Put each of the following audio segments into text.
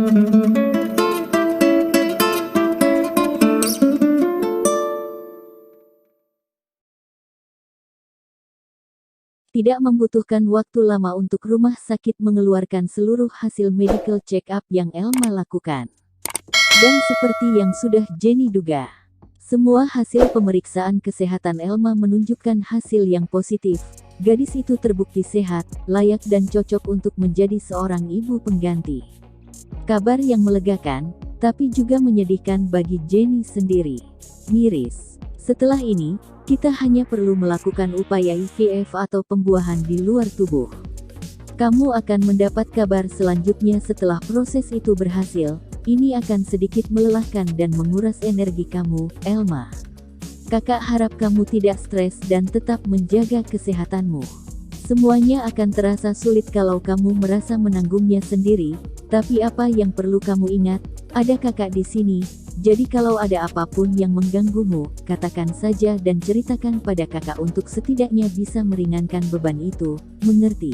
Tidak membutuhkan waktu lama untuk rumah sakit mengeluarkan seluruh hasil medical check-up yang Elma lakukan. Dan seperti yang sudah Jenny duga, semua hasil pemeriksaan kesehatan Elma menunjukkan hasil yang positif. Gadis itu terbukti sehat, layak dan cocok untuk menjadi seorang ibu pengganti. Kabar yang melegakan, tapi juga menyedihkan bagi Jenny sendiri. Miris. Setelah ini, kita hanya perlu melakukan upaya IVF atau pembuahan di luar tubuh. Kamu akan mendapat kabar selanjutnya setelah proses itu berhasil. Ini akan sedikit melelahkan dan menguras energi kamu, Elma. Kakak harap kamu tidak stres dan tetap menjaga kesehatanmu. Semuanya akan terasa sulit kalau kamu merasa menanggungnya sendiri, tapi apa yang perlu kamu ingat, ada kakak di sini. Jadi kalau ada apapun yang mengganggumu, katakan saja dan ceritakan pada kakak untuk setidaknya bisa meringankan beban itu, mengerti?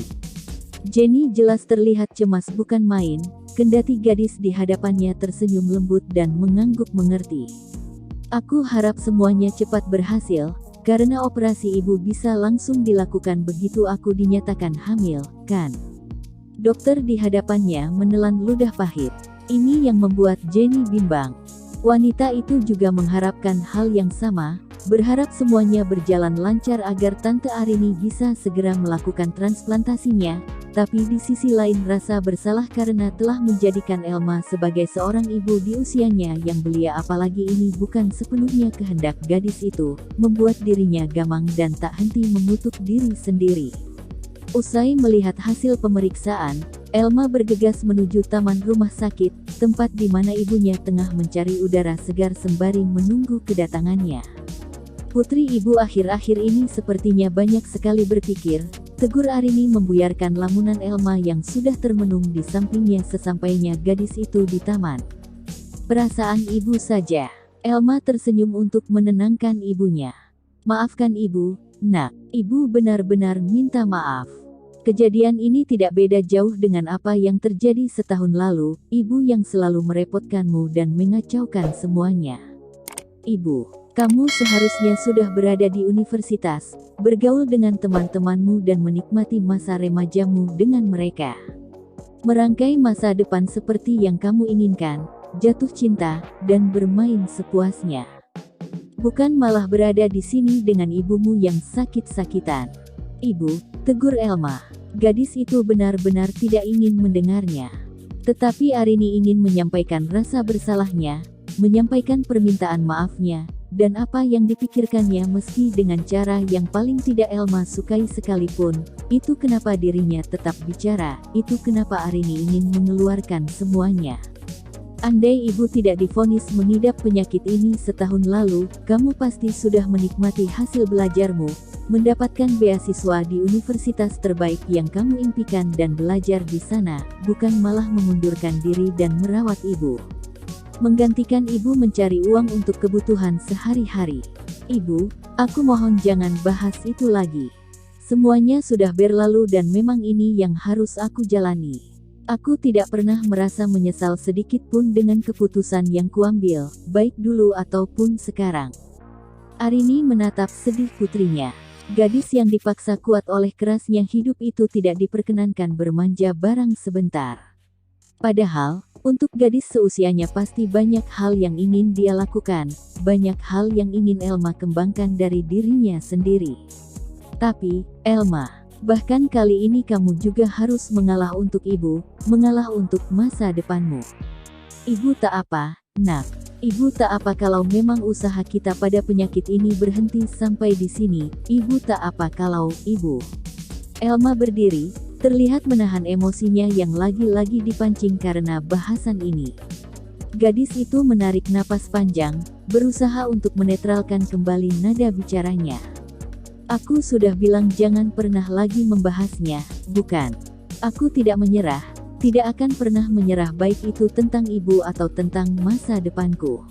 Jenny jelas terlihat cemas bukan main, kendati gadis di hadapannya tersenyum lembut dan mengangguk mengerti. Aku harap semuanya cepat berhasil, karena operasi ibu bisa langsung dilakukan begitu aku dinyatakan hamil, kan? Dokter di hadapannya menelan ludah pahit. Ini yang membuat Jenny bimbang. Wanita itu juga mengharapkan hal yang sama, berharap semuanya berjalan lancar agar Tante Arini bisa segera melakukan transplantasinya, tapi di sisi lain rasa bersalah karena telah menjadikan Elma sebagai seorang ibu di usianya yang belia, apalagi ini bukan sepenuhnya kehendak gadis itu, membuat dirinya gamang dan tak henti mengutuk diri sendiri. Usai melihat hasil pemeriksaan, Elma bergegas menuju taman rumah sakit, tempat di mana ibunya tengah mencari udara segar sembari menunggu kedatangannya. Putri ibu akhir-akhir ini sepertinya banyak sekali berpikir, tegur Arini membuyarkan lamunan Elma yang sudah termenung di sampingnya sesampainya gadis itu di taman. Perasaan ibu saja. Elma tersenyum untuk menenangkan ibunya. Maafkan ibu, nak. Ibu benar-benar minta maaf. Kejadian ini tidak beda jauh dengan apa yang terjadi setahun lalu, ibu yang selalu merepotkanmu dan mengacaukan semuanya. Ibu, kamu seharusnya sudah berada di universitas, bergaul dengan teman-temanmu dan menikmati masa remajamu dengan mereka. Merangkai masa depan seperti yang kamu inginkan, jatuh cinta, dan bermain sepuasnya. Bukan malah berada di sini dengan ibumu yang sakit-sakitan. Ibu, tegur Elma. Gadis itu benar-benar tidak ingin mendengarnya. Tetapi Arini ingin menyampaikan rasa bersalahnya, menyampaikan permintaan maafnya, dan apa yang dipikirkannya meski dengan cara yang paling tidak Elma sukai sekalipun. Itu kenapa dirinya tetap bicara, itu kenapa Arini ingin mengeluarkan semuanya. Andai ibu tidak divonis mengidap penyakit ini setahun lalu, kamu pasti sudah menikmati hasil belajarmu, mendapatkan beasiswa di universitas terbaik yang kamu impikan dan belajar di sana, bukan malah mengundurkan diri dan merawat ibu. Menggantikan ibu mencari uang untuk kebutuhan sehari-hari. Ibu, aku mohon jangan bahas itu lagi. Semuanya sudah berlalu dan memang ini yang harus aku jalani. Aku tidak pernah merasa menyesal sedikit pun dengan keputusan yang kuambil, baik dulu ataupun sekarang. Arini menatap sedih putrinya. Gadis yang dipaksa kuat oleh kerasnya hidup itu tidak diperkenankan bermanja barang sebentar. Padahal, untuk gadis seusianya pasti banyak hal yang ingin dia lakukan, banyak hal yang ingin Elma kembangkan dari dirinya sendiri. Tapi, Elma, bahkan kali ini kamu juga harus mengalah untuk ibu, mengalah untuk masa depanmu. Ibu tak apa, nak. Ibu tak apa kalau memang usaha kita pada penyakit ini berhenti sampai di sini. Ibu tak apa kalau, ibu. Elma berdiri, terlihat menahan emosinya yang lagi-lagi dipancing karena bahasan ini. Gadis itu menarik napas panjang, berusaha untuk menetralkan kembali nada bicaranya. Aku sudah bilang jangan pernah lagi membahasnya, bukan? Aku tidak menyerah, tidak akan pernah menyerah baik itu tentang ibu atau tentang masa depanku.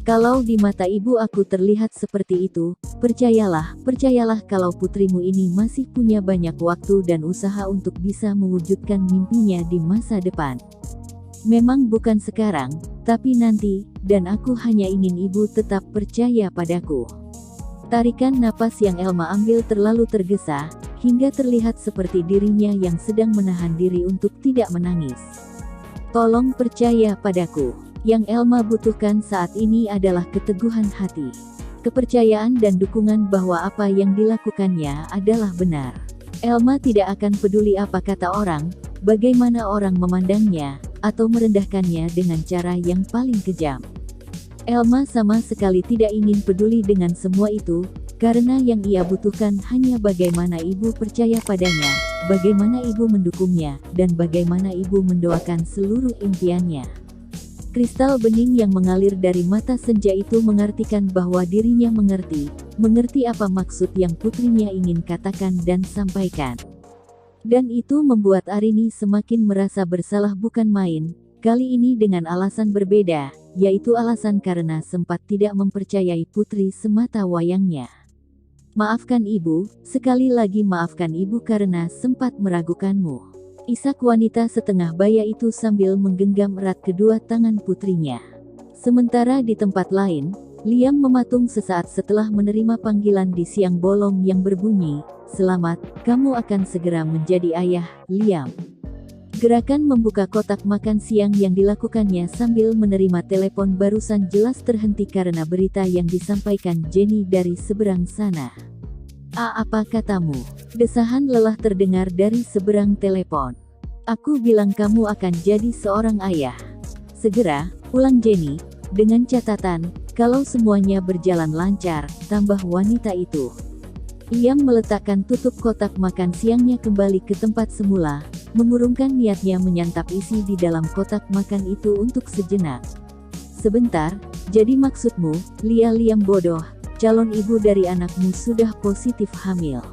Kalau di mata ibu aku terlihat seperti itu, percayalah kalau putrimu ini masih punya banyak waktu dan usaha untuk bisa mewujudkan mimpinya di masa depan. Memang bukan sekarang, tapi nanti, dan aku hanya ingin ibu tetap percaya padaku. Tarikan napas yang Elma ambil terlalu tergesa, hingga terlihat seperti dirinya yang sedang menahan diri untuk tidak menangis. Tolong percaya padaku. Yang Elma butuhkan saat ini adalah keteguhan hati. Kepercayaan dan dukungan bahwa apa yang dilakukannya adalah benar. Elma tidak akan peduli apa kata orang, bagaimana orang memandangnya, atau merendahkannya dengan cara yang paling kejam. Elma sama sekali tidak ingin peduli dengan semua itu, karena yang ia butuhkan hanya bagaimana ibu percaya padanya, bagaimana ibu mendukungnya, dan bagaimana ibu mendoakan seluruh impiannya. Kristal bening yang mengalir dari mata senja itu mengartikan bahwa dirinya mengerti apa maksud yang putrinya ingin katakan dan sampaikan. Dan itu membuat Arini semakin merasa bersalah bukan main, kali ini dengan alasan berbeda, yaitu alasan karena sempat tidak mempercayai putri semata wayangnya. Maafkan ibu, sekali lagi maafkan ibu karena sempat meragukanmu. Isak wanita setengah baya itu sambil menggenggam erat kedua tangan putrinya. Sementara di tempat lain, Liam mematung sesaat setelah menerima panggilan di siang bolong yang berbunyi, "Selamat, kamu akan segera menjadi ayah, Liam." Gerakan membuka kotak makan siang yang dilakukannya sambil menerima telepon barusan jelas terhenti karena berita yang disampaikan Jenny dari seberang sana. Apa katamu?" Desahan lelah terdengar dari seberang telepon. "Aku bilang kamu akan jadi seorang ayah. Segera," ulang Jenny, dengan catatan, kalau semuanya berjalan lancar, tambah wanita itu. Liam meletakkan tutup kotak makan siangnya kembali ke tempat semula, mengurungkan niatnya menyantap isi di dalam kotak makan itu untuk sejenak. "Sebentar, jadi maksudmu, Liam bodoh, calon ibu dari anakmu sudah positif hamil.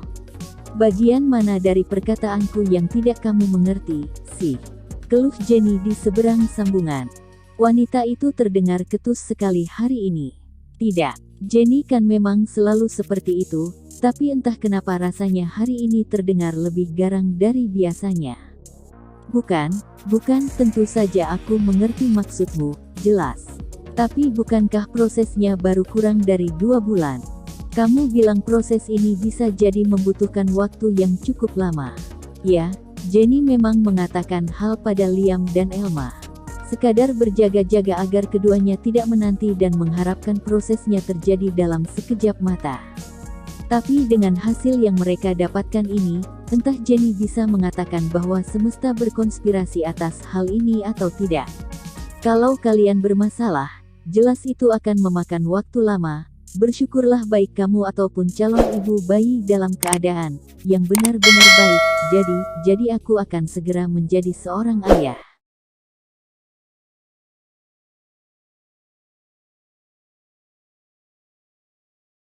Bagian mana dari perkataanku yang tidak kamu mengerti, sih?" keluh Jenny di seberang sambungan. Wanita itu terdengar ketus sekali hari ini. Tidak, Jenny kan memang selalu seperti itu, tapi entah kenapa rasanya hari ini terdengar lebih garang dari biasanya. Bukan, tentu saja aku mengerti maksudmu, jelas. Tapi bukankah prosesnya baru kurang dari 2 bulan? Kamu bilang proses ini bisa jadi membutuhkan waktu yang cukup lama. Ya, Jenny memang mengatakan hal pada Liam dan Elma. Sekadar berjaga-jaga agar keduanya tidak menanti dan mengharapkan prosesnya terjadi dalam sekejap mata. Tapi dengan hasil yang mereka dapatkan ini, entah Jenny bisa mengatakan bahwa semesta berkonspirasi atas hal ini atau tidak. Kalau kalian bermasalah, jelas itu akan memakan waktu lama. Bersyukurlah baik kamu ataupun calon ibu bayi dalam keadaan yang benar-benar baik. Jadi aku akan segera menjadi seorang ayah.